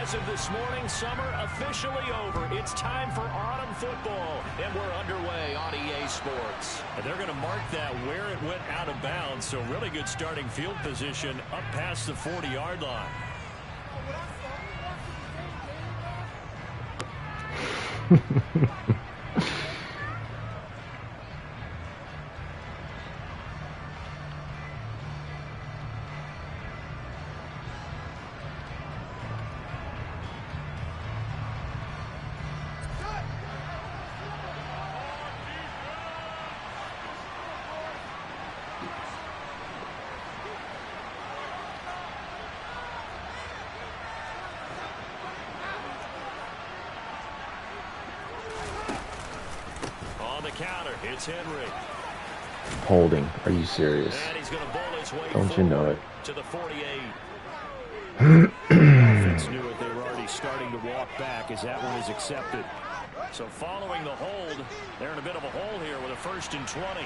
As of this morning, summer officially over. It's time for autumn football, and we're underway on EA Sports. And they're going to mark that where it went out of bounds, so really good starting field position up past the 40-yard line. Counter. It's Henry. Holding. Are you serious? And he's going to bowl his way Don't you know it? To the 48. Offense knew it. They were already starting to walk back as that one is accepted. So following the hold, they're in a bit of a hole here with a 1st and 20.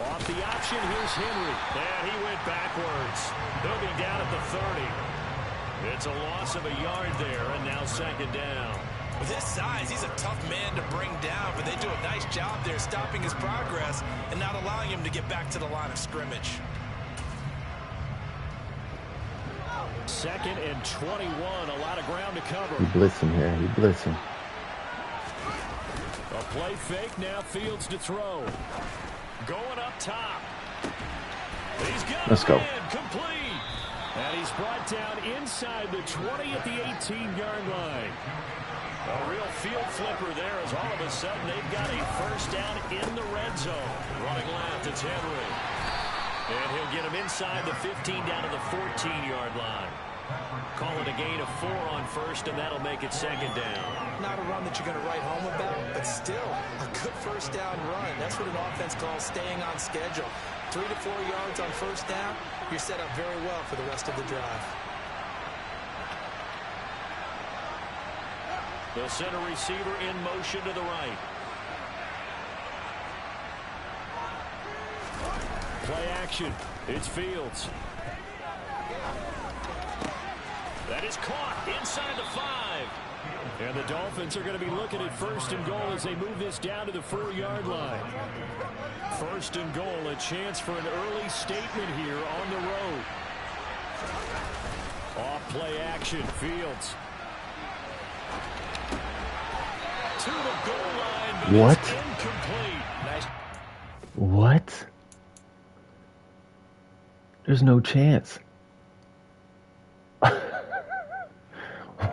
Off the option, here's Henry. And he went backwards. He'll be down at the 30. It's a loss of a yard there, and now 2nd down. With his size, he's a tough man to bring down, but they do a nice job there stopping his progress and not allowing him to get back to the line of scrimmage. 2nd and 21, a lot of ground to cover. He blitzing here. He blitzing. A play fake, now Fields to throw. Going up top. He's got Let's go. Complete. And he's brought down inside the 20 at the 18-yard line. A real field flipper there as all of a sudden they've got a 1st down in the red zone. Running left, it's Henry. And he'll get him inside the 15 down to the 14-yard line. Call it a gain of 4 on 1st, and that'll make it 2nd down. Not a run that you're going to write home about, but still a good 1st down run. That's what an offense calls staying on schedule. 3 to 4 yards on 1st down, you're set up very well for the rest of the drive. The center receiver in motion to the right. Play action. It's Fields. That is caught inside the 5. And the Dolphins are going to be looking at 1st and goal as they move this down to the 4-yard line. 1st and goal, a chance for an early statement here on the road. Off play action, Fields. To the goal line, but what? It's incomplete. Nice. What? There's no chance.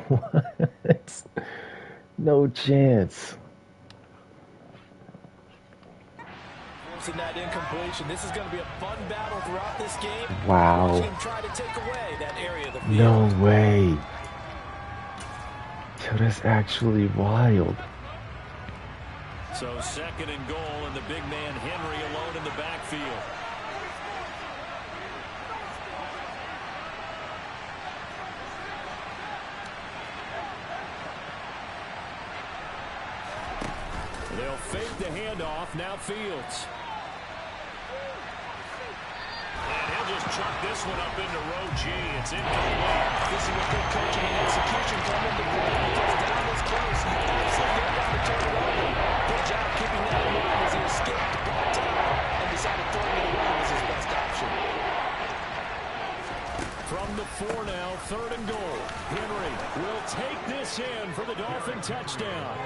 What? No chance. In that incompletion, this is going to be a fun battle throughout this game. Wow. Watching him try to take away that area of the field. No way. Yo, that's actually wild. So 2nd and goal, and the big man Henry alone in the backfield. They'll fake the handoff. Now Fields. And he'll just chuck this one up into row G. It's incomplete. This is what good coaching and execution come into play. Because down this close, absolutely got to turn it over. Good job keeping that in mind as he escaped the ball tackle and decided throwing it away was his best option. From the 4 now, 3rd and goal. Henry will take this in for the Dolphin touchdown.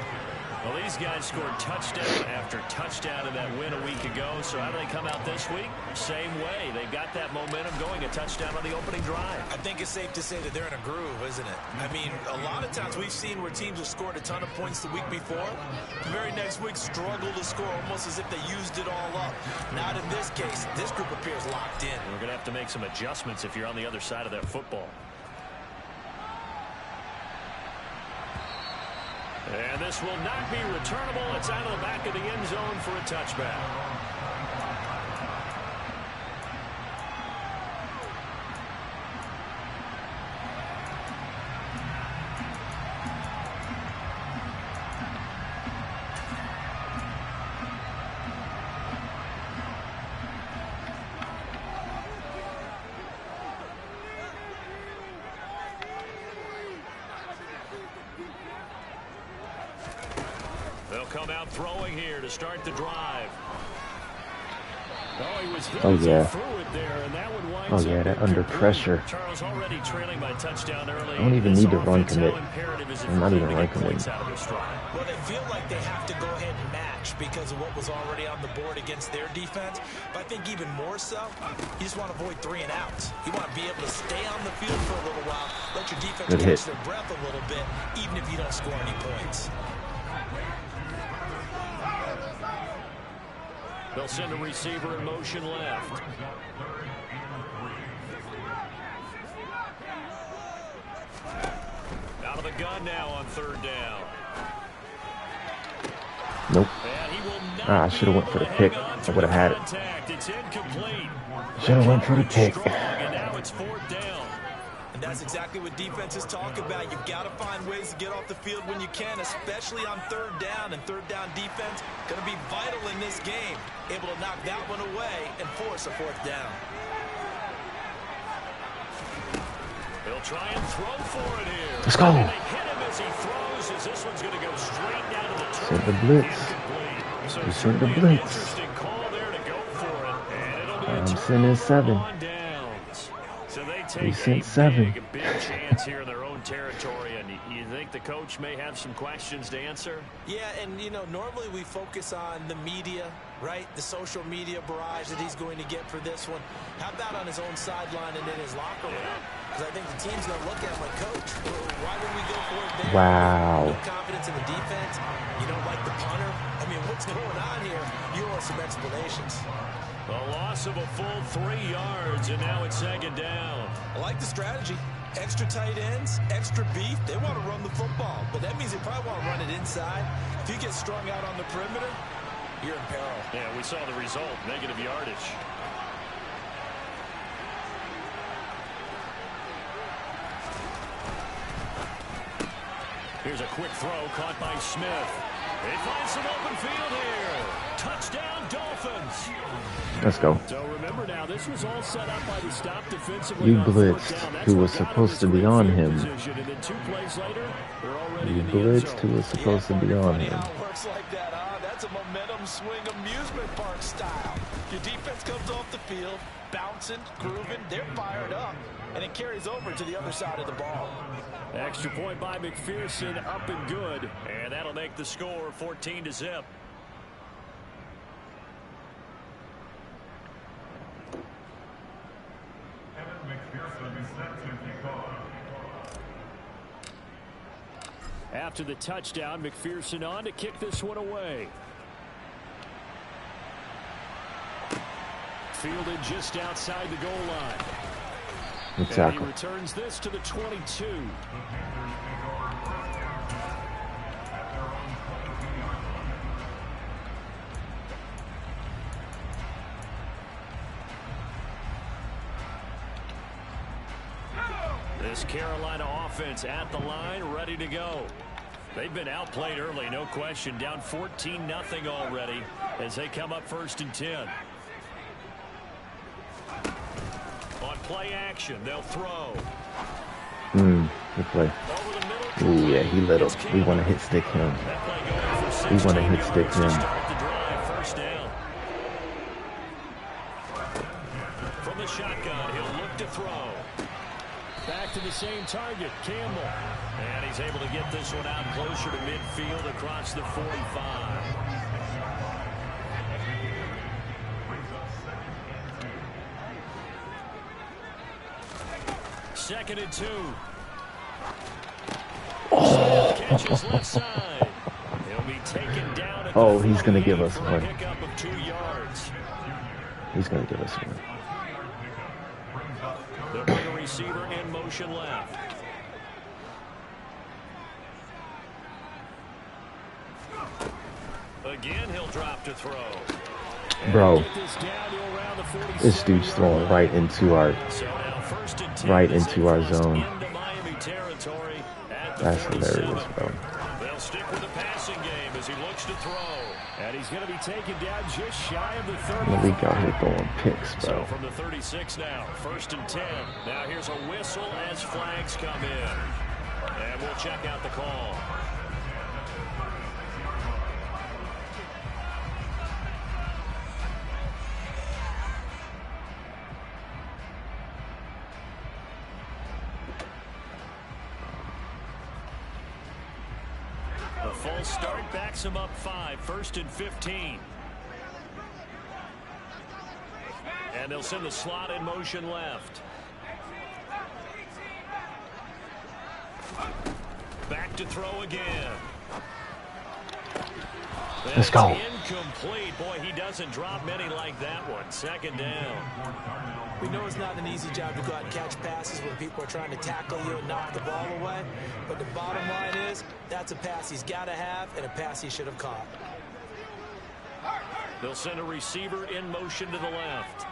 Well, these guys scored touchdown after touchdown in that win a week ago. So how do they come out this week? Same way. They've got that momentum going, a touchdown on the opening drive. I think it's safe to say that they're in a groove, isn't it? I mean, a lot of times we've seen where teams have scored a ton of points the week before. The very next week struggle to score almost as if they used it all up. Not in this case. This group appears locked in. We're going to have to make some adjustments if you're on the other side of that football. And this will not be returnable. It's out of the back of the end zone for a touchback. They'll come out throwing here to start the drive. Oh, he was hit Oh, yeah. threw it there, and that one winds Oh, yeah, up that under incomplete. pressure. Charles already trailing by touchdown early. I don't even This need to run offense, commit. how imperative is it I'm for not them even to run get points commit. out of this drive? Well, they feel like they have to go ahead and match because of what was already on the board against their defense. But I think even more so, you just want to avoid 3 and outs. You want to be able to stay on the field for a little while, let your defense Good catch hit. their breath a little bit, even if you don't score any points. They'll send a receiver in motion left. Out of the gun now on 3rd down. Nope. And he will not I should have went for the pick. I would have had it. contact. It's incomplete. Should have went for the pick. Strong, and now it's 4th down. And that's exactly what defenses talk about. You've got to find ways to get off the field when you can, especially on 3rd down. And 3rd down defense going to be vital in this game. Able to knock that one away and force a 4th down. They'll try and throw for it here. Let's go. And they hit him as he throws, as this one's going to go straight down to the Send turf. the blitz. Incomplete. So You send the certainly an blitz. interesting call there to go for it. And it'll be a I'm turnover sending 7. on downs. So they We take sent a 7. big chance here in their own territory. And you think the coach may have some questions to answer? Yeah, and, you know, normally we focus on the media, right? The social media barrage that he's going to get for this one. How about on his own sideline and in his locker room? Because I think the team's going to look at him like, Coach, why would we go for it there? Wow. No confidence in the defense. You don't like the punter. I mean, what's going on here? You want some explanations. A loss of a full 3 yards, and now it's 2nd down. I like the strategy. Extra tight ends, extra beef. They want to run the football, but that means they probably want to run it inside. If you get strung out on the perimeter, you're in peril. Yeah, we saw the result, negative yardage. Here's a quick throw caught by Smith. They find some open field here. Touchdown, Dolphins. Let's go. So remember now, this was all set up by the stop defensively. You on 4th blitzed down. That's who what was got him supposed to his be great on field him. position. And then 2 plays later, they're already You in the end blitzed zone. who was supposed to be on him. How it works like that, huh? That's a momentum swing amusement park style. Your defense comes off the field, bouncing, grooving, they're fired up, and it carries over to the other side of the ball. Extra point by McPherson, up and good. And that'll make the score 14-0. After the touchdown, McPherson on to kick this one away. Fielded just outside the goal line. Good And he tackle. returns this to the 22. This Carolina offense at the line, ready to go. They've been outplayed early, no question. Down 14-0 already as they come up 1st and 10. On play action, they'll throw. Good play. Over the middle. Ooh, yeah, he lit him. We want to hit stick him. That play going for We want to 16 hit stick yards to him. start the drive, 1st down. From the shotgun, he'll look to throw. Back to the same target, Campbell. And he's able to get this one out closer to midfield across the 45. Second and 2. Catches left side. He'll be taken down at the Oh, he's gonna give 48 us for a one. pickup of 2 yards. He's going to give us one. They'll bring a receiver in motion left. Again, he'll drop to throw. Bro, Get this down to around the 47 this dude's throwing right into our So now 1st and 10 right as they into our crossed zone. into Miami territory at the That's 47. hilarious, bro. They'll stick with the passing game as he looks to throw. And he's going to be taken down just shy of the 30. The league out here throwing picks, So bro. from the 36 now, 1st and 10. Now here's a whistle as flags come in. And we'll check out the call. start backs them up 5, 1st and 15. And they'll send the slot in motion left. Back to throw again. Let's go. Incomplete. Boy, he doesn't drop many like that one. 2nd down. We know it's not an easy job to go out and catch passes when people are trying to tackle you and knock the ball away. But the bottom line is, that's a pass he's got to have and a pass he should have caught. They'll send a receiver in motion to the left.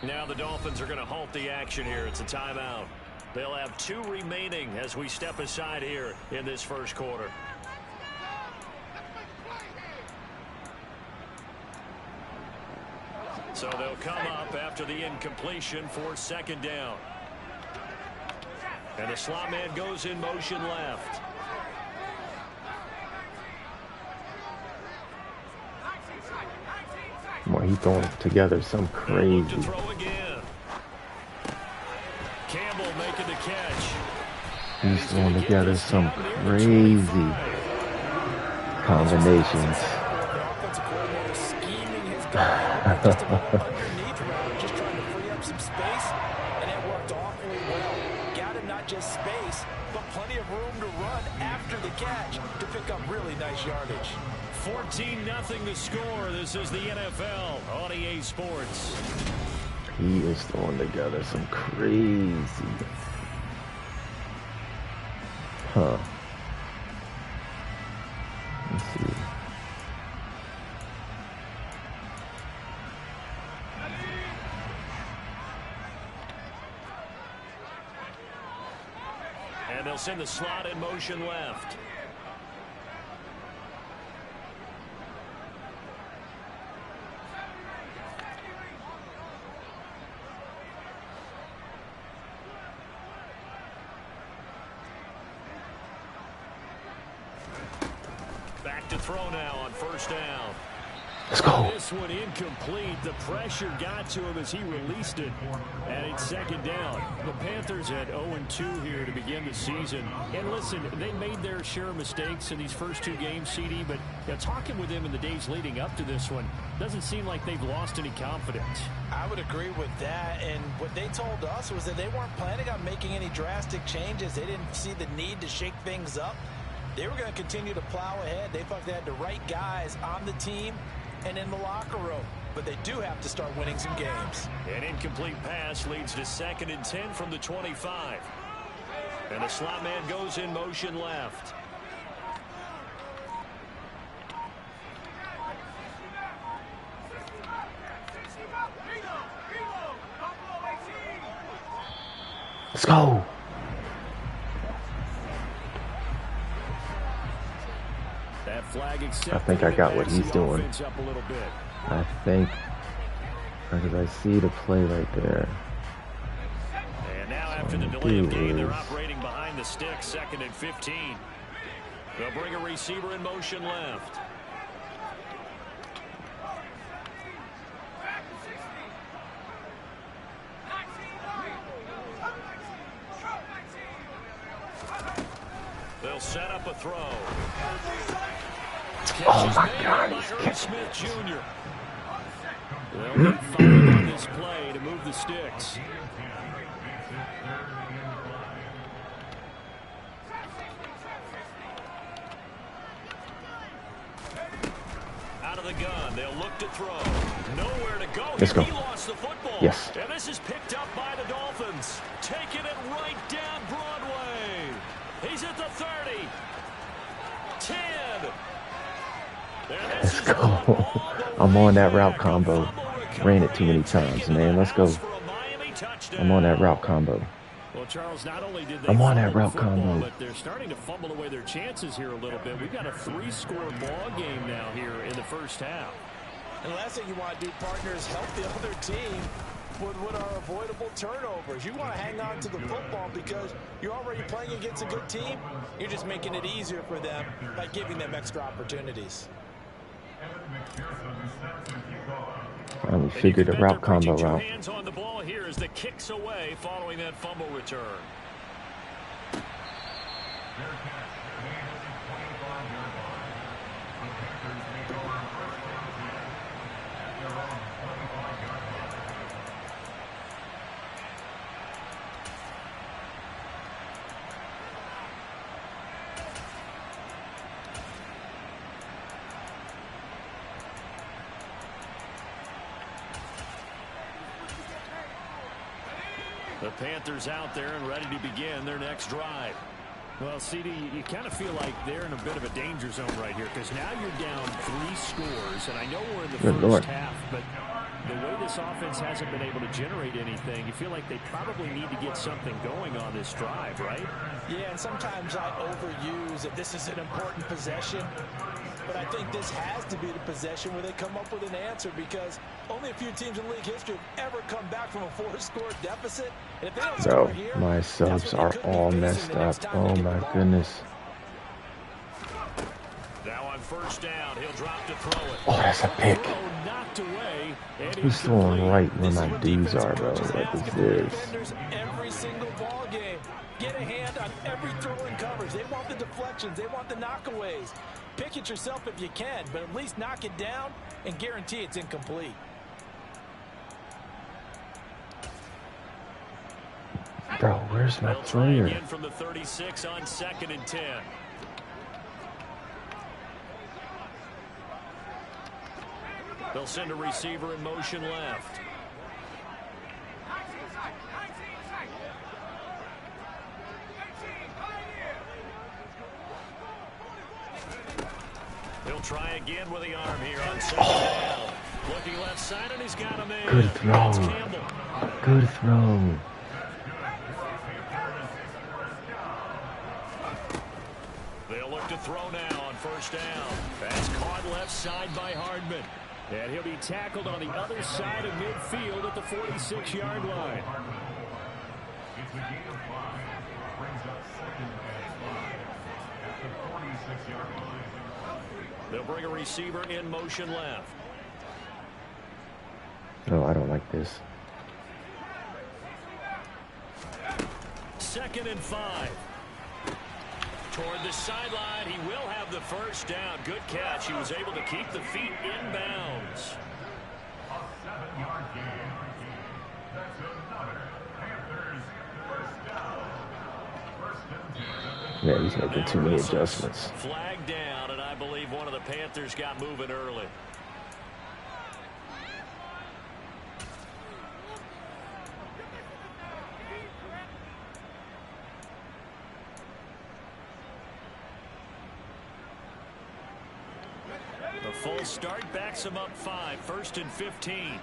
Now the Dolphins are going to halt the action here. It's a timeout. They'll have 2 remaining as we step aside here in this first quarter. So they'll come up after the incompletion for 2nd down. And the slot man goes in motion left. Boy, he's throwing together some crazy. To throw again. Campbell making the catch. He's throwing together some crazy combinations. Just underneath route, just trying to free up some space, and it worked awfully well. Got him not just space, but plenty of room to run after the catch to pick up really nice yardage. 14-0 the score. This is the NFL on EA Sports. He is throwing together some crazy. Huh. Let's see. And they'll send the slot in motion left. Back to throw now on 1st down. Let's go. This one incomplete. The pressure got to him as he released it. And it's 2nd down. The Panthers had 0-2 here to begin the season. And listen, they made their share of mistakes in these first 2 games, CD, but talking with them in the days leading up to this one, doesn't seem like they've lost any confidence. I would agree with that, and what they told us was that they weren't planning on making any drastic changes. They didn't see the need to shake things up. They were going to continue to plow ahead. They thought they had the right guys on the team and in the locker room. But they do have to start winning some games. An incomplete pass leads to 2nd and 10 from the 25. And the slot man goes in motion left. Let's go. That flag I think I got what he's doing. I think, because I see the play right there. And now after the delay of game, they're operating behind the stick, 2nd and 15. They'll bring a receiver in motion left. They'll set up a throw. Oh my God, he's catching Smith Jr. They'll need 5 on this play to move the sticks. Out of the gun, they'll look to throw. Nowhere to go. Let's go. He lost the football. Yes. And this is picked up by the Dolphins. Taking it right down Broadway. He's at the 30. 10. Let's go. I'm on that route combo. Ran it too many times, man. Let's go. I'm on that route combo. Well, Charles, not only did they I'm on that fumble route the football, combo. but they're starting to fumble away their chances here a little bit. We've got a 3-score ball game now here in the first half. And the last thing you want to do, partners, help the other team with what are avoidable turnovers. You want to hang on to the football because you're already playing against a good team. You're just making it easier for them by giving them extra opportunities. Finally figured the route combo out. Hands on the ball here as the kicks away following that fumble return. The Panthers out there and ready to begin their next drive. Well, CD, you kind of feel like they're in a bit of a danger zone right here because now you're down 3 scores, and I know we're in the first half, but the way this offense hasn't been able to generate anything, you feel like they probably need to get something going on this drive, right? Yeah, and sometimes I overuse that this is an important possession, but I think this has to be the possession where they come up with an answer because only a few teams in league history have ever come back from a 4-score deficit. And if they don't score here, my subs are all messed up. Oh my goodness. Now on first down, he'll drop to throw it. Oh, that's a pick. He's throwing right where my dudes are, bro. What is this? Every single ball game. Get a hand on every throw and coverage. They want the deflections. They want the knockaways. Pick it yourself if you can, but at least knock it down and guarantee it's incomplete. Bro, where's my player? From the 36 on 2nd and 10. They'll send a receiver in motion left. He'll try again with the arm here on 2nd down. Looking left side, and he's got him in. Good throw. Good throw. They'll look to throw now on first down. That's caught left side by Hardman. And he'll be tackled on the other side of midfield at the 46-yard line. They'll bring a receiver in motion left. No, I don't like this. 2nd and 5. Toward the sideline, he will have the first down. Good catch. He was able to keep the feet in bounds. A 7-yard gain. That's another Panthers first down. Yeah, he's making too many adjustments. Flag down, and I believe one of the Panthers got moving early. The full start backs him up 5, 1st and 15.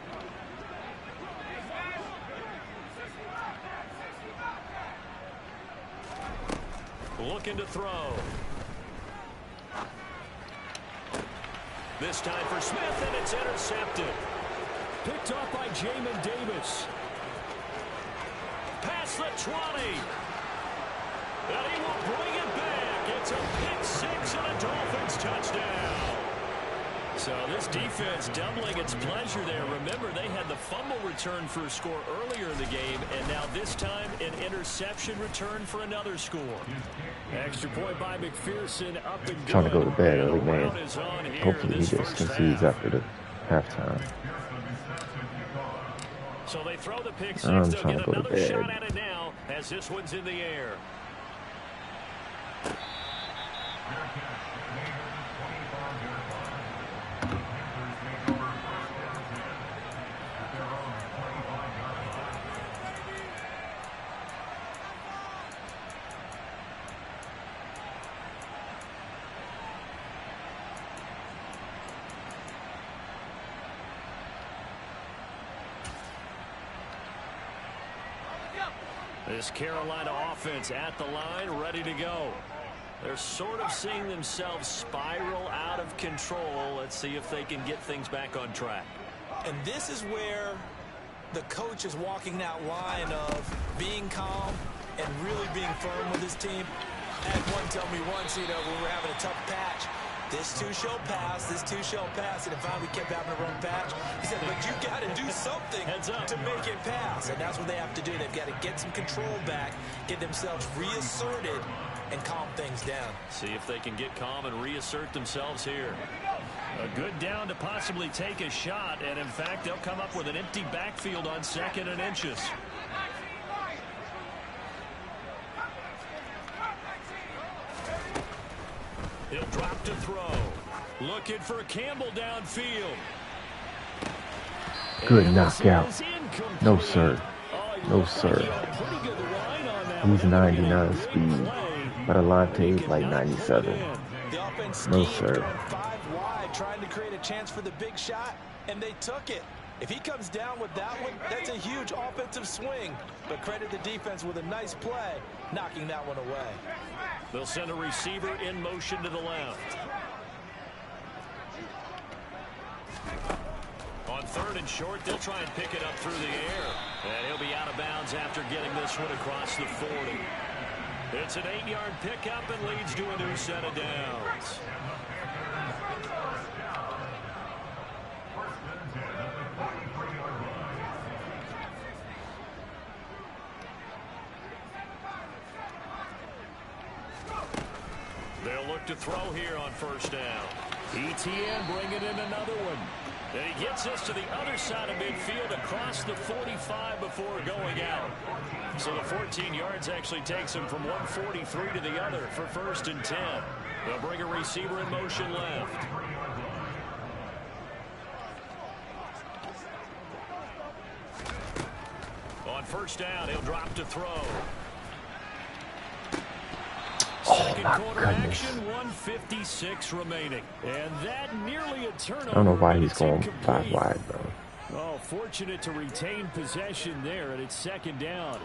Looking to throw. This time for Smith, and it's intercepted. Picked off by Jamin Davis. Past the 20. And he will bring it back. It's a pick 6 and a Dolphins touchdown. So this defense doubling its pleasure there. Remember, they had the fumble return for a score earlier in the game, and now this time an interception return for another score. Extra point by McPherson, up and good. Trying to go to bed early, man. Hopefully he just concedes after the halftime. So they throw the pick 6. I'm They'll trying get to go to another bed. shot at it now as this one's in the air. This Carolina offense at the line, ready to go. They're sort of seeing themselves spiral out of control. Let's see if they can get things back on track. And this is where the coach is walking that line of being calm and really being firm with his team. I had one tell me once, when we're having a tough patch, this too shall pass, this too shall pass. And if we kept having a run patch, he said, but you got to do something to make it pass. And that's what they have to do. They've got to get some control back, get themselves reasserted, and calm things down. See if they can get calm and reassert themselves here. A good down to possibly take a shot, and in fact, they'll come up with an empty backfield on 2nd and inches. He'll drop to throw. Looking for Campbell downfield. Good knockout. No, sir. Oh, No, sir. He's 99 speed, but Alante's like 97. The offense No, schemed, sir. going 5 wide, trying to create a chance for the big shot, and they took it. If he comes down with that one, that's a huge offensive swing. But credit the defense with a nice play, knocking that one away. They'll send a receiver in motion to the left. On 3rd and short, they'll try and pick it up through the air. And he'll be out of bounds after getting this one across the 40. It's an 8-yard pickup and leads to a new set of downs. They'll look to throw here on 1st down. ETN bringing in another one. And he gets us to the other side of midfield across the 45 before going out. So the 14 yards actually takes him from 143 to the other for 1st and 10. They'll bring a receiver in motion left. On 1st down, he'll drop to throw. Second quarter action, 1:56 remaining. And that nearly a turnover. I don't know why he's going 5 wide, bro. Oh, fortunate to retain possession there, and it's 2nd down.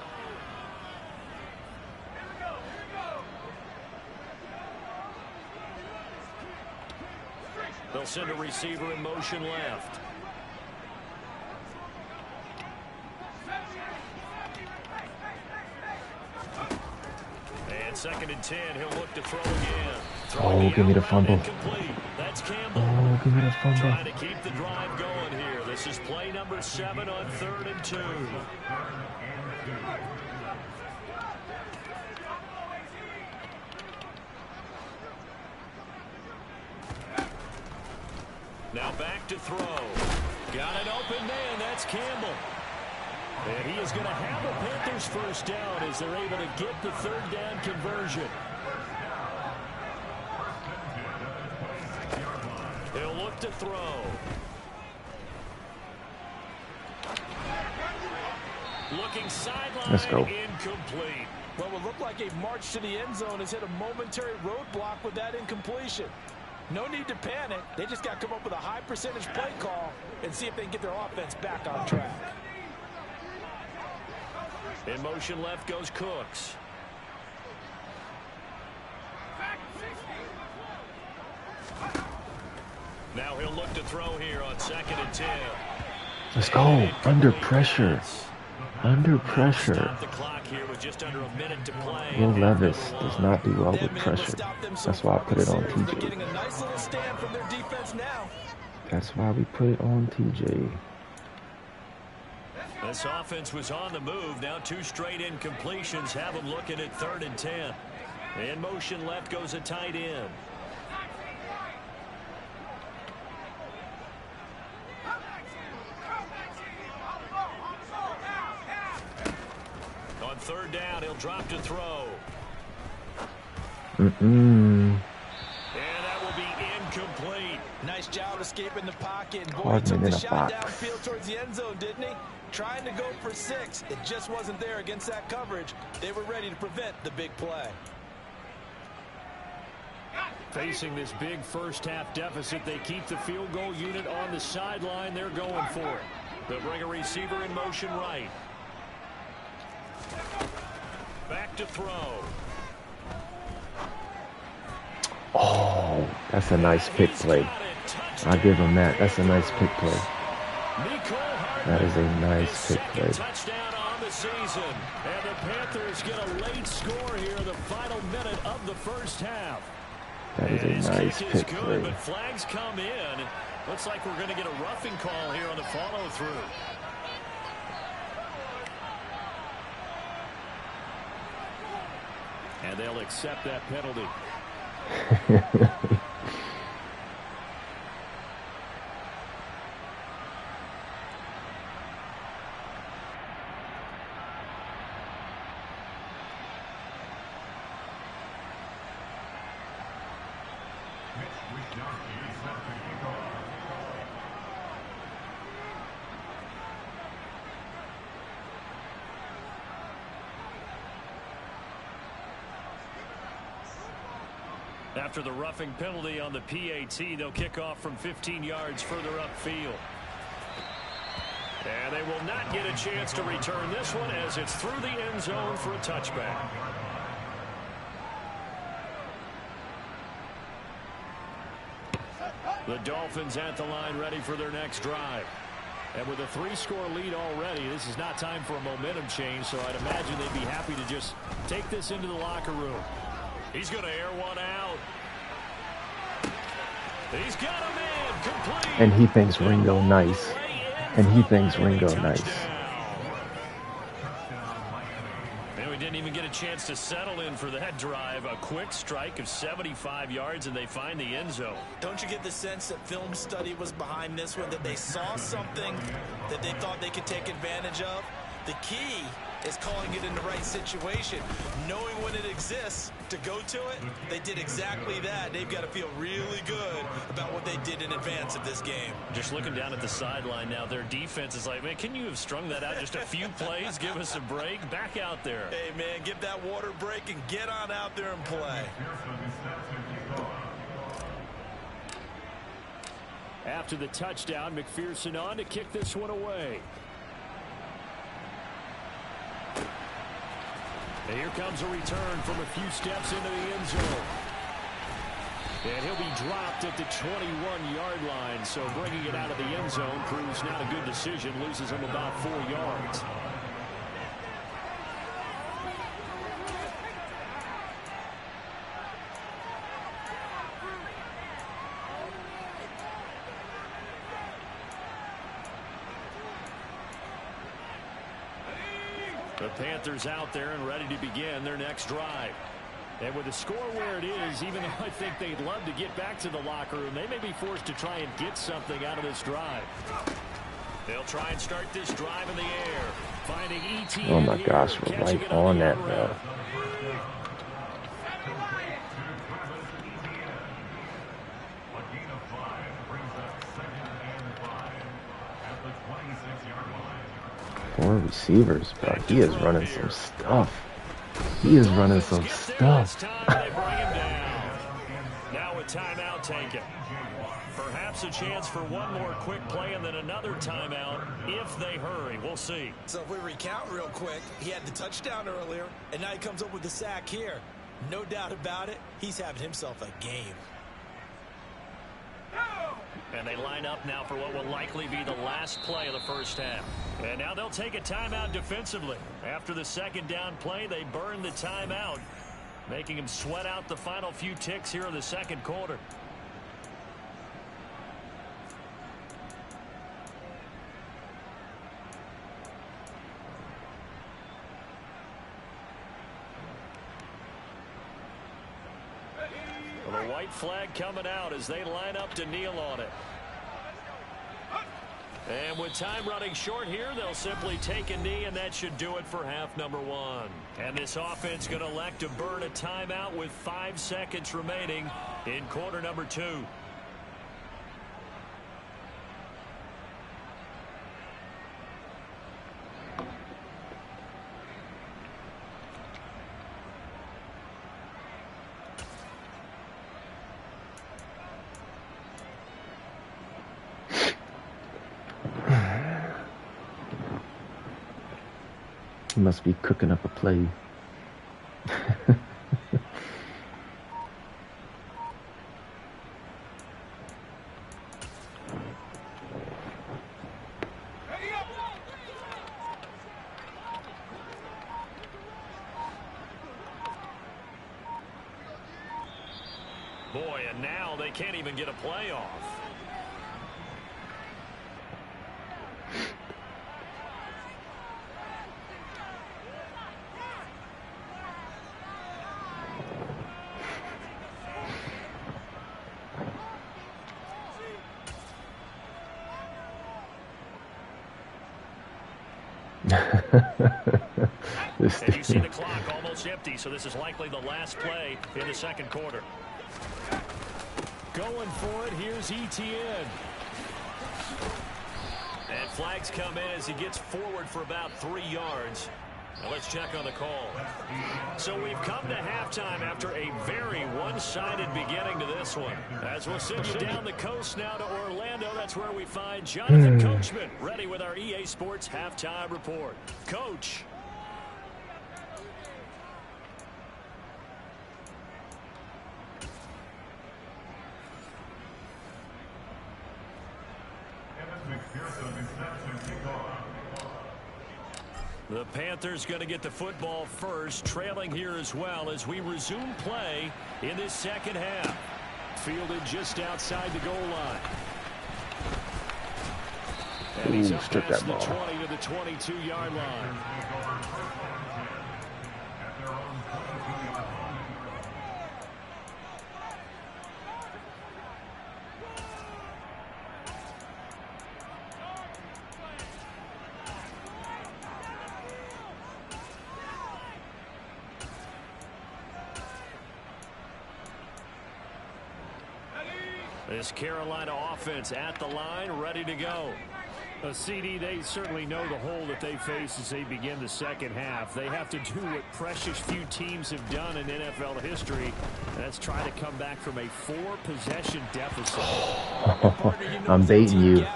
They'll send a receiver in motion left. And 2nd and 10, he'll look to throw again. Oh, give me the fumble. That's Campbell. Oh, give me the fumble. Trying to keep the drive going here. This is play number 7 on 3rd and 2. Now back to throw. Got an open man. That's Campbell. And he is going to have a Panthers 1st down as they're able to get the 3rd down conversion. He'll look to throw. Looking sideline. Let's go. Incomplete. What would look like a march to the end zone has hit a momentary roadblock with that incompletion. No need to panic. They just got to come up with a high percentage play call and see if they can get their offense back on track. In motion left goes Cooks. Now he'll look to throw here on 2nd and 10. Let's go. Under pressure. Under pressure. Stop the clock here with just under a minute to play. Will Levis does not do well with pressure. That's why I put it on TJ. Getting a nice little stand from their defense now. That's why we put it on TJ. This offense was on the move. Now 2 straight incompletions have them looking at 3rd and 10. In motion left goes a tight end. On 3rd down, he'll drop to throw. Mm-mm. And that will be incomplete. Nice job escaping the pocket. Boy, he Hardman took in the a shot box. downfield towards the end zone, didn't he? Trying to go for 6. It just wasn't there against that coverage. They were ready to prevent the big play. Facing this big 1st half deficit, they keep the field goal unit on the sideline. They're going for it. They'll bring a receiver in motion right. Back to throw. Oh, that's a nice pick play. I'll give him that. That's a nice pick play. That is a nice pick play. Touchdown on the season. And the Panthers get a late score here in the final minute of the 1st half. That is a nice pick play. But flags come in. Looks like we're going to get a roughing call here on the follow-through. And they'll accept that penalty. After the roughing penalty on the PAT, they'll kick off from 15 yards further upfield. And they will not get a chance to return this one as it's through the end zone for a touchback. The Dolphins at the line ready for their next drive. And with a 3-score lead already, this is not time for a momentum change, so I'd imagine they'd be happy to just take this into the locker room. He's going to air one out. He's got him in, complete. And he thinks Ringo nice. And he thinks Ringo nice. And we didn't even get a chance to settle in for that drive. A quick strike of 75 yards, and they find the end zone. Don't you get the sense that film study was behind this one, that they saw something that they thought they could take advantage of? The key is calling it in the right situation, knowing when it exists to go to it. They did exactly that. They've got to feel really good about what they did in advance of this game. Just looking down at the sideline now, their defense is like, man, can you have strung that out just a few plays? Give us a break. Back out there. Hey, man, give that water break and get on out there and play. After the touchdown, McPherson on to kick this one away. And here comes a return from a few steps into the end zone. And he'll be dropped at the 21-yard line, so bringing it out of the end zone proves not a good decision, loses him about 4 yards. The Panthers out there and ready to begin their next drive. And with the score where it is, even though I think they'd love to get back to the locker room, they may be forced to try and get something out of this drive. They'll try and start this drive in the air. Finding ETN. Oh my gosh, we're right on that, bro. Four receivers, bro. He is running some stuff. He is running some stuff. Now a timeout taken. Perhaps a chance for one more quick play and then another timeout if they hurry. We'll see. So if we recount real quick, he had the touchdown earlier, and now he comes up with the sack here. No doubt about it, he's having himself a game. And they line up now for what will likely be the last play of the first half. And now they'll take a timeout defensively. After the second down play, they burn the timeout, making them sweat out the final few ticks here in the second quarter. Well, the white flag coming out as they line up to kneel on it. And with time running short here, they'll simply take a knee, and that should do it for half number one. And this offense going to elect to burn a timeout with 5 seconds remaining in quarter number 2. He must be cooking up a play. Boy, and now they can't even get a play off. And you see the clock almost empty, so this is likely the last play in the second quarter. Going for it, here's ETN. And flags come in as he gets forward for about 3 yards. Now let's check on the call. So we've come to halftime after a very one-sided beginning to this one. As we'll send you down the coast now to Orlando, that's where we find Jonathan Coachman ready with our EA Sports halftime report. Coach. The Panthers going to get the football first, trailing here as well as we resume play in this second half. Fielded just outside the goal line. And he's up past the 20 to the 22-yard line. This Carolina offense at the line, ready to go. CD, they certainly know the hole that they face as they begin the second half. They have to do what precious few teams have done in NFL history, and that's try to come back from a 4-possession deficit. I'm baiting you.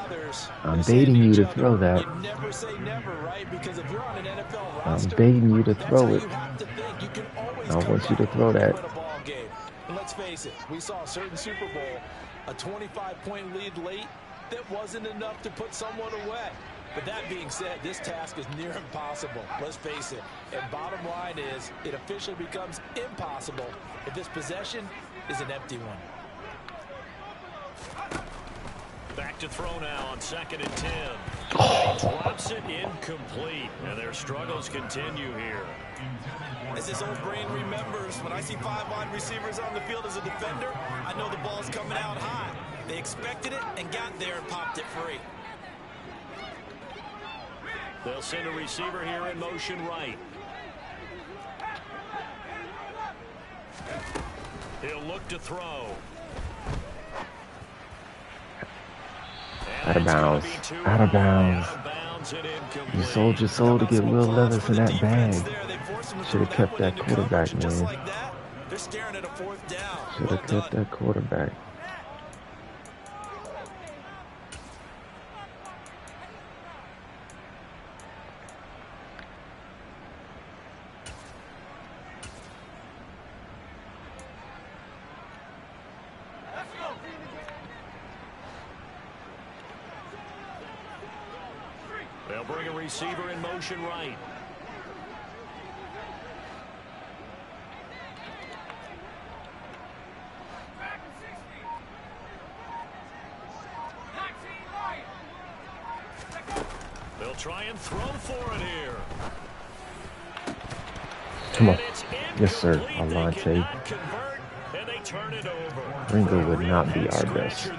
I'm baiting you to throw that. You never say never, right? Because if you're on an NFL roster, I'm baiting you to throw it. you have to think. You can always I want you to throw that. And let's face it, we saw a certain Super Bowl, a 25-point lead late, that wasn't enough to put someone away. But that being said, this task is near impossible. Let's face it. And bottom line is, it officially becomes impossible if this possession is an empty one. Back to throw now on 2nd and 10. He drops it incomplete, and their struggles continue here. As his old brain remembers, when I see 5 wide receivers on the field as a defender, I know the ball's coming out high. They expected it and got there and popped it free. They'll send a receiver here in motion right. He'll look to throw. Out of bounds. Out of bounds. You sold your soul to get Will Levis in that bag. Should have kept that quarterback, man. Should have kept that quarterback. They'll bring a receiver in motion right. They'll try and throw for it here. Come on. Yes, sir. Alante. Ringo would not be our best.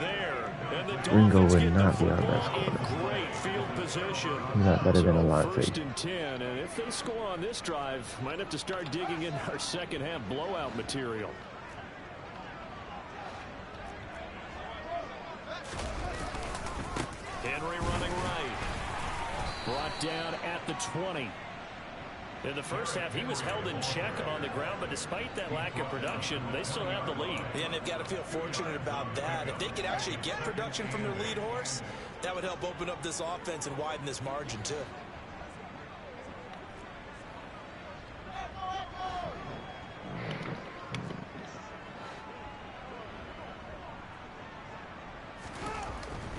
Ringo would not be our best corner. He's not better than Alante. 1st and 10, and if they score on this drive, might have to start digging in our second half blowout material. Henry running right. Brought down at the 20. In the first half, he was held in check on the ground, but despite that lack of production, they still have the lead. Yeah, and they've got to feel fortunate about that. If they could actually get production from their lead horse, that would help open up this offense and widen this margin, too.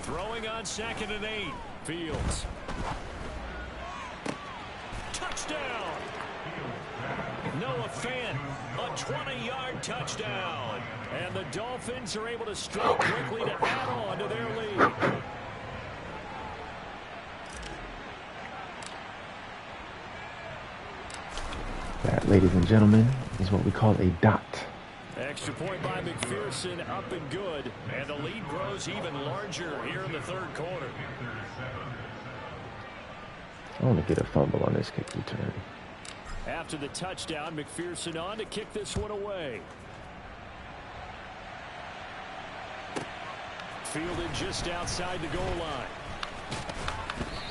Throwing on 2nd and 8. Fields. Touchdown. Noah Fant, a 20-yard touchdown. And the Dolphins are able to strike quickly to add on to their lead. That, ladies and gentlemen, is what we call a dot. Extra point by McPherson, up and good. And the lead grows even larger here in the 3rd quarter. I want to get a fumble on this kick return. After the touchdown, McPherson on to kick this one away. Fielded just outside the goal line.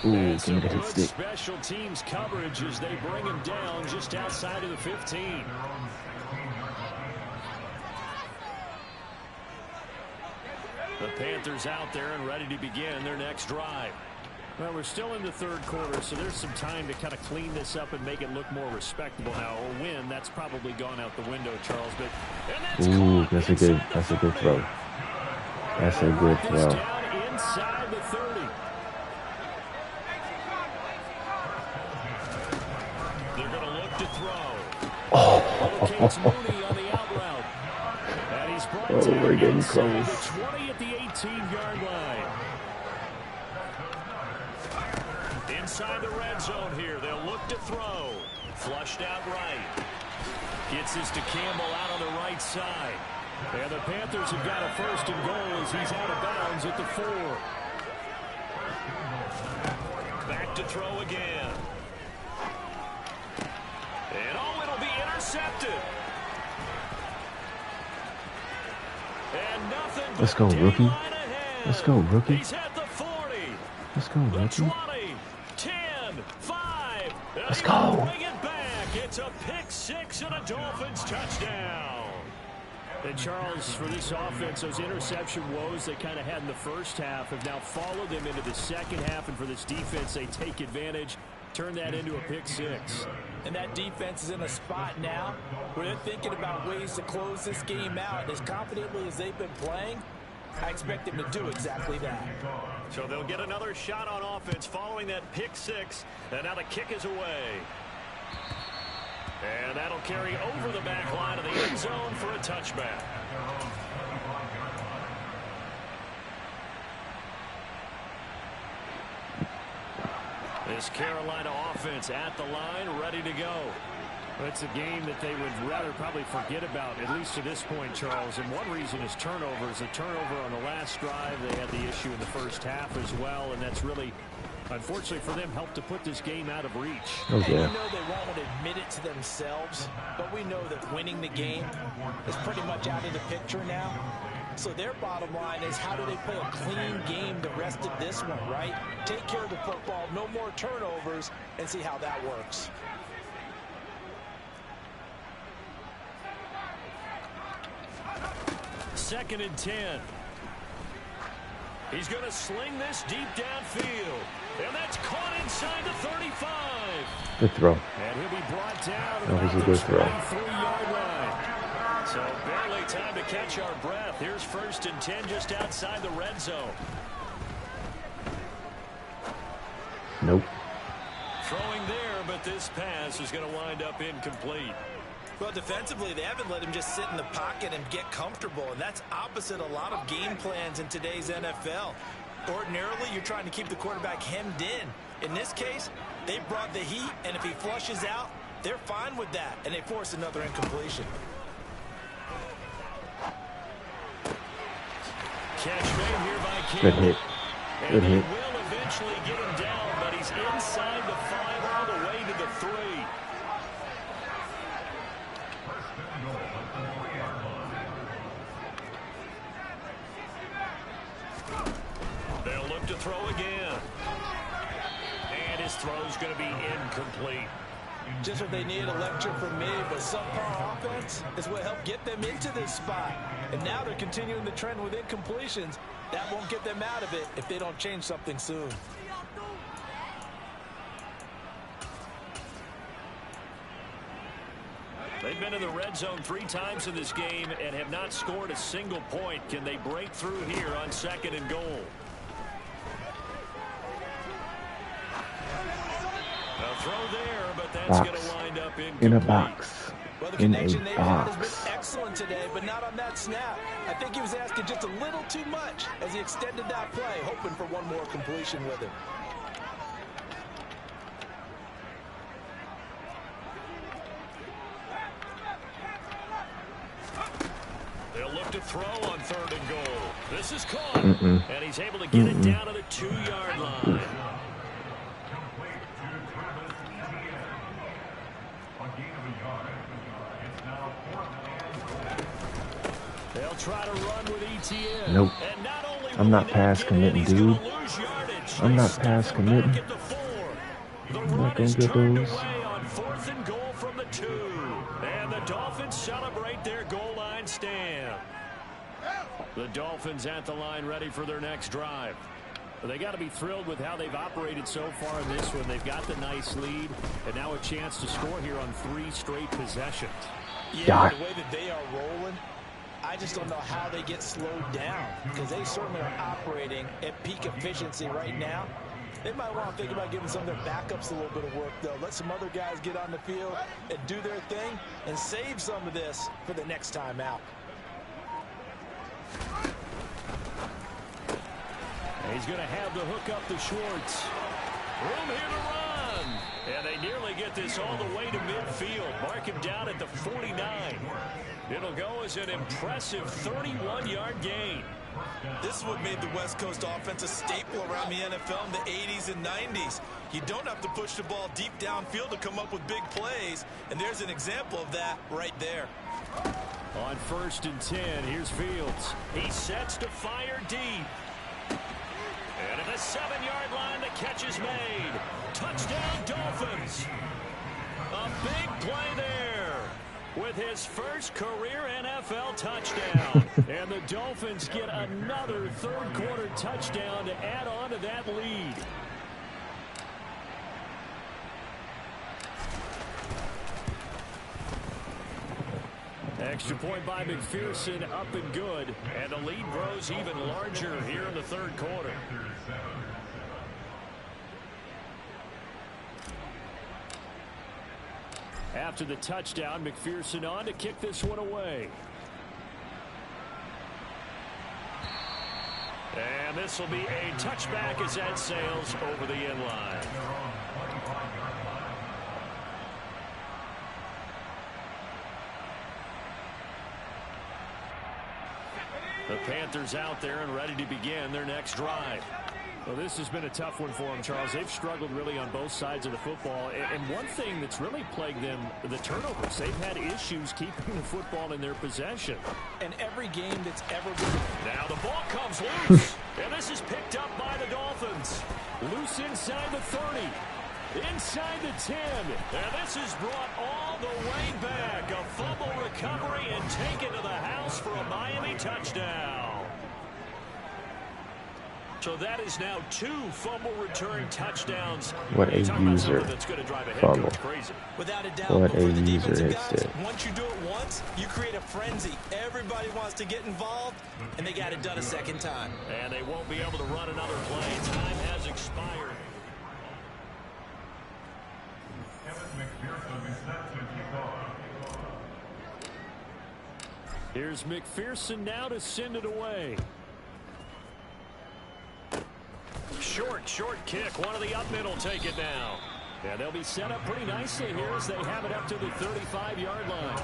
Ooh, give me the hit stick. Special teams coverage as they bring him down just outside of the 15. The Panthers out there and ready to begin their next drive. Well, we're still in the third quarter, so there's some time to kind of clean this up and make it look more respectable. Now, a win, that's probably gone out the window, Charles. But ooh, that's a good throw. That's a good throw. Down inside the 30. They're going to look to throw. Locates Mooney on the out route. And he's brought down we're getting inside close. the 20 at the 18-yard line. Inside the red zone here. They'll look to throw. Flushed out right. Gets this to Campbell out on the right side. And the Panthers have got a first and goal as he's out of bounds at the 4. Back to throw again. And it'll be intercepted. And nothing. Let's go, rookie. Let's go, rookie. He's at the 40. Let's go, rookie. 20, 10, 5. Let's go. Bring it back. It's a pick 6 and a Dolphins touchdown. And Charles, for this offense, those interception woes they kind of had in the first half have now followed them into the second half. And for this defense, they take advantage, turn that into a pick 6. And that defense is in a spot now where they're thinking about ways to close this game out. As confidently as they've been playing, I expect them to do exactly that. So they'll get another shot on offense following that pick 6. And now the kick is away. And that'll carry over the back line of the end zone for a touchback. This Carolina offense at the line, ready to go. It's a game that they would rather probably forget about, at least to this point, Charles. And one reason is turnovers. A turnover on the last drive. They had the issue in the first half as well, and that's really, unfortunately for them, helped to put this game out of reach. Oh, yeah. We know they won't admit it to themselves, but we know that winning the game is pretty much out of the picture now. So their bottom line is, how do they play a clean game the rest of this one, right? Take care of the football, no more turnovers, and see how that works. Second and 10. He's going to sling this deep downfield. And that's caught inside the 35. Good throw. And he'll be brought down That was at a good throw. the 23-yard line. So barely time to catch our breath. Here's first and 10 just outside the red zone. Nope. Throwing there, but this pass is going to wind up incomplete. Well, defensively, they haven't let him just sit in the pocket and get comfortable, and that's opposite a lot of game plans in today's NFL. Ordinarily, you're trying to keep the quarterback hemmed in. In this case, they brought the heat, and if he flushes out, they're fine with that, and they force another incompletion. Catch made here by Campbell. Good hit. Good and hit. They will eventually get him down, but he's inside the 5 all the way to the 3. They'll look to throw again. And his throw's going to be incomplete. Just what they need, a lecture from me, but subpar offense is what helped get them into this spot. And now they're continuing the trend with incompletions. That won't get them out of it if they don't change something soon. They've been in the red zone 3 times in this game and have not scored a single point. Can they break through here on second and goal? A throw there, but that's going to wind up incomplete. In a box. Well, the In a connection they've had has box. been excellent today, but not on that snap. I think he was asking just a little too much as he extended that play, hoping for one more completion with him. They'll look to throw on third and goal. This is caught. And he's able to get it down to the 2-yard line. They'll try to run with ETN. Nope. And not only I'm not pass committing, dude. Lose yardage. I'm not pass committing. I'm not going to get those. On 4th and goal from the 2. And the Dolphins celebrate their goal line stand. The Dolphins at the line ready for their next drive. They got to be thrilled with how they've operated so far in this one. They've got the nice lead, and now a chance to score here on 3 straight possessions. Yeah, the way that they are rolling, I just don't know how they get slowed down, because they certainly are operating at peak efficiency right now. They might want to think about giving some of their backups a little bit of work, though. Let some other guys get on the field and do their thing and save some of this for the next time out. He's going to have the hook up to Schwartz. Room here to run. And they nearly get this all the way to midfield. Mark him down at the 49. It'll go as an impressive 31-yard gain. This is what made the West Coast offense a staple around the NFL in the 80s and 90s. You don't have to push the ball deep downfield to come up with big plays, and there's an example of that right there. On 1st and 10, here's Fields. He sets to fire deep. And at the 7-yard line, the catch is made. Touchdown, Dolphins. A big play there with his first career NFL touchdown. And the Dolphins get another third-quarter touchdown to add on to that lead. Extra point by McPherson, up and good. And the lead grows even larger here in the third quarter. After the touchdown, McPherson on to kick this one away. And this will be a touchback as that sails over the end line. The Panthers out there and ready to begin their next drive. Well, this has been a tough one for them, Charles. They've struggled really on both sides of the football. And one thing that's really plagued them, the turnovers. They've had issues keeping the football in their possession. And every game that's ever been. Now the ball comes loose. And this is picked up by the Dolphins. Loose inside the 30. Inside the 10. And this is brought all the way back. A fumble recovery and taken to the house for a Miami touchdown. So that is now 2 fumble return touchdowns. What a user fumble. Without a doubt, what a user hits it. Once you do it once, you create a frenzy. Everybody wants to get involved, and they got it done a second time. And they won't be able to run another play. Time has expired. Here's McPherson now to send it away. Short kick. One of the up middle take it now. Yeah, they'll be set up pretty nicely here as they have it up to the 35-yard line.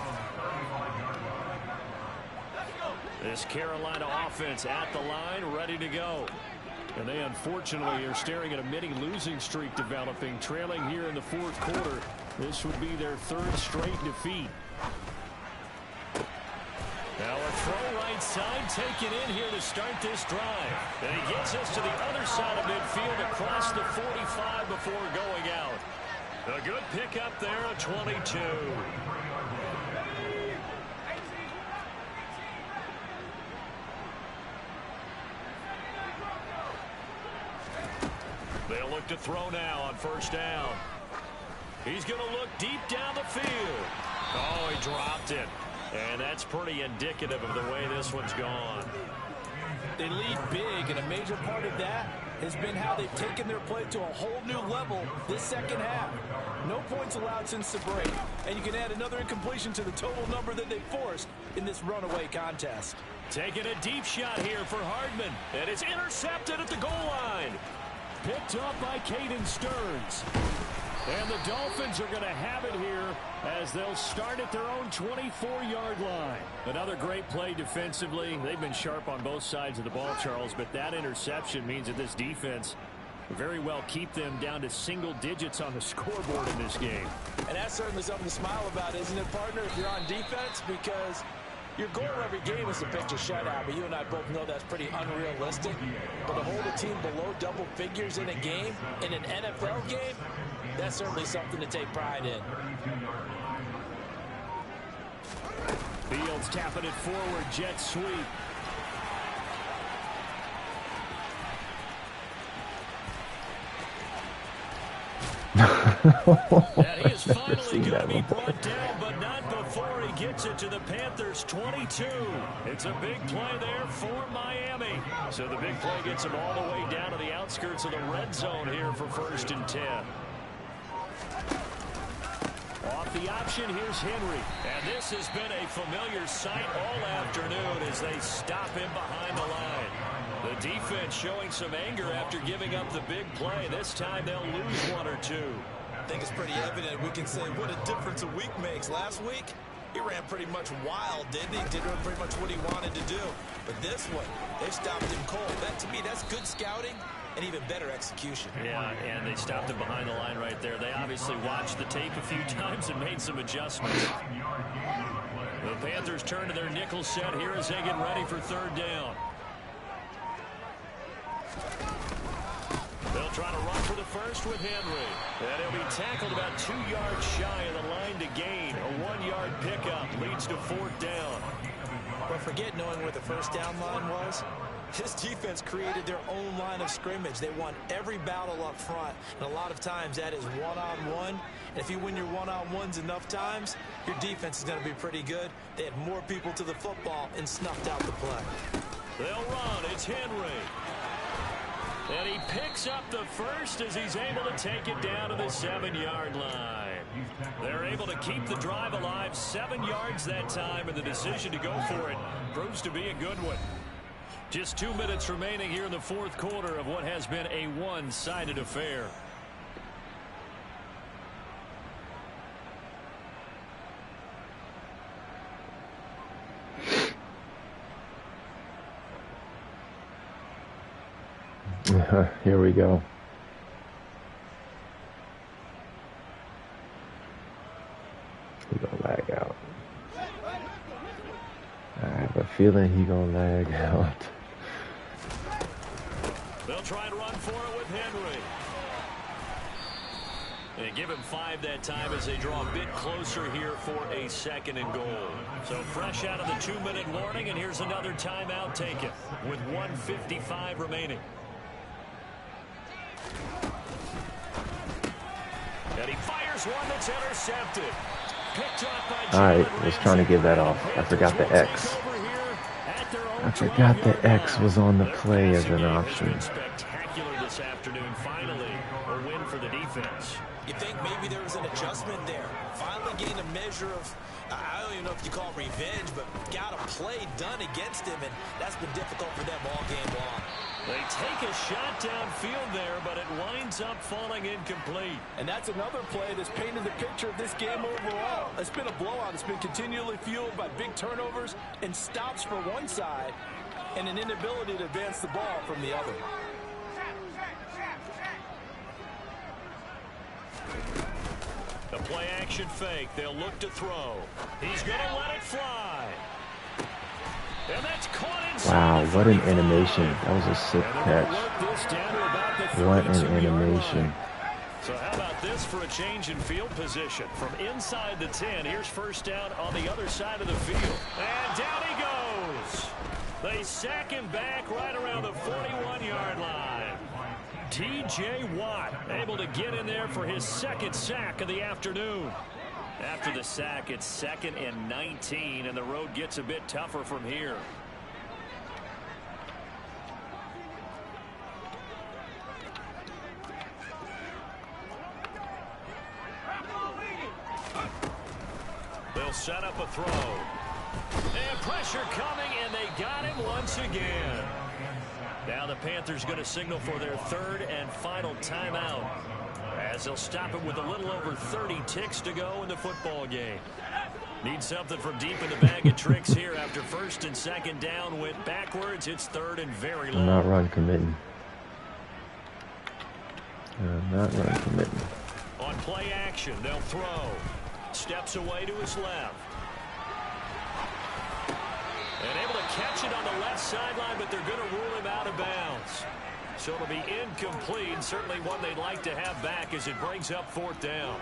This Carolina offense at the line, ready to go. And they unfortunately are staring at a mini losing streak developing, trailing here in the fourth quarter. This would be their 3rd straight defeat. Now a throw right side taken in here to start this drive. And he gets us to the other side of midfield across the 45 before going out. A good pickup there at 22. They'll look to throw now on 1st down. He's going to look deep down the field. Oh, he dropped it. And that's pretty indicative of the way this one's gone. They lead big, and a major part of that has been how they've taken their play to a whole new level this second half. No points allowed since the break, and you can add another incompletion to the total number that they forced in this runaway contest. Taking a deep shot here for Hardman, and it's intercepted at the goal line. Picked up by Caden Stearns. And the Dolphins are going to have it here as they'll start at their own 24-yard line. Another great play defensively. They've been sharp on both sides of the ball, Charles, but that interception means that this defense very well keep them down to single digits on the scoreboard in this game. And that's certainly something to smile about, isn't it, partner, if you're on defense? Because Your goal every game is to pitch a shutout, but you and I both know that's pretty unrealistic. But to hold a team below double figures in a game, in an NFL game, that's certainly something to take pride in. Fields tapping it forward, jet sweep. And he is finally going to be brought down, but not before he gets it to the Panthers' 22. It's a big play there for Miami. So the big play gets him all the way down to the outskirts of the red zone here for 1st and 10. Off the option, here's Henry. And this has been a familiar sight all afternoon as they stop him behind the line. The defense showing some anger after giving up the big play. This time they'll lose 1 or 2. I think it's pretty evident. We can say what a difference a week makes. Last week, he ran pretty much wild, didn't he? Did pretty much what he wanted to do. But this one, they stopped him cold. That, to me, that's good scouting and even better execution. Yeah, and they stopped him behind the line right there. They obviously watched the tape a few times and made some adjustments. The Panthers turn to their nickel set here as they get ready for 3rd down. They'll try to run for the first with Henry. And he'll be tackled about 2 yards shy of the line to gain. A 1-yard pickup leads to 4th down. But forget knowing where the first down line was. This defense created their own line of scrimmage. They won every battle up front. And a lot of times that is one-on-one. And if you win your one-on-ones enough times, your defense is going to be pretty good. They had more people to the football and snuffed out the play. They'll run. It's Henry. And he picks up the first as he's able to take it down to the 7-yard line. They're able to keep the drive alive 7 yards that time, and the decision to go for it proves to be a good one. Just 2 minutes remaining here in the 4th quarter of what has been a one-sided affair. Here we go. He gonna lag out. I have a feeling he gonna lag out. They'll try and run for it with Henry. They give him 5 that time as they draw a bit closer here for a 2nd and goal. So fresh out of the 2-minute warning, and here's another timeout taken with 1:55 remaining. And he fires one that's intercepted. Picked off by Alright, was trying to give that off. I forgot the X. I forgot the X was on the play as an option. Spectacular this afternoon. Finally, a win for the defense. You think maybe there was an adjustment there. Finally gained a measure of, I don't even know if you call it revenge, but got a play done against him, and that's been difficult for them all game long. They take a shot downfield there, but it winds up falling incomplete. And that's another play that's painted the picture of this game overall. It's been a blowout. It's been continually fueled by big turnovers and stops for one side and an inability to advance the ball from the other. The play action fake. They'll look to throw. He's going to let it fly. And that's caught inside. Wow, what an animation. That was a sick catch. What an animation. So how about this for a change in field position? From inside the 10, here's 1st down on the other side of the field. And down he goes. They sack him back right around the 41-yard line. T.J. Watt able to get in there for his 2nd sack of the afternoon. After the sack, it's 2nd and 19, and the road gets a bit tougher from here. They'll set up a throw. And pressure coming, and they got him once again. Now the Panthers going to signal for their 3rd and final timeout, as they'll stop it with a little over 30 ticks to go in the football game. Need something from deep in the bag of tricks here after 1st and 2nd down. Went backwards. It's 3rd and very low. I'm not run committing. I'm not run committing. On play action, they'll throw. Steps away to his left. And able to catch it on the left sideline, but they're going to rule him out of bounds. So it'll be incomplete. Certainly one they'd like to have back as it brings up 4th down.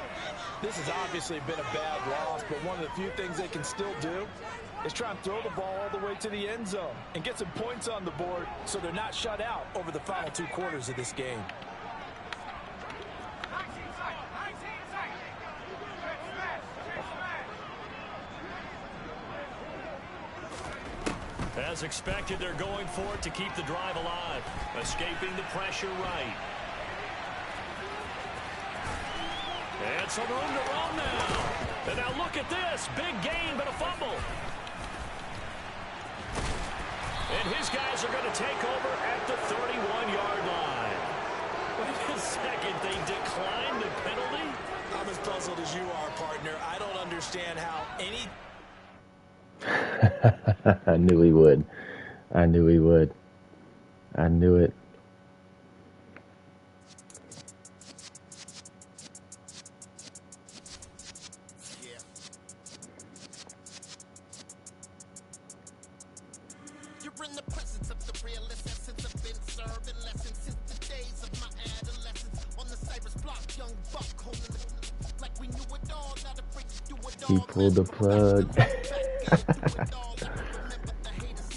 This has obviously been a bad loss, but one of the few things they can still do is try and throw the ball all the way to the end zone and get some points on the board so they're not shut out over the final 2 quarters of this game. As expected, they're going for it to keep the drive alive. Escaping the pressure right. And some room to run now. And now look at this. Big gain, but a fumble. And his guys are going to take over at the 31-yard line. Wait a second. They declined the penalty? I'm as puzzled as you are, partner. I don't understand how any... I knew he would. I knew he would. I knew it. Yeah. You're in the presence of the realest essence. I've been serving lessons since the days of my adolescence. On the Cyrus block, young buck holding the like we knew it all. Not afraid to do it all. He pulled the plug.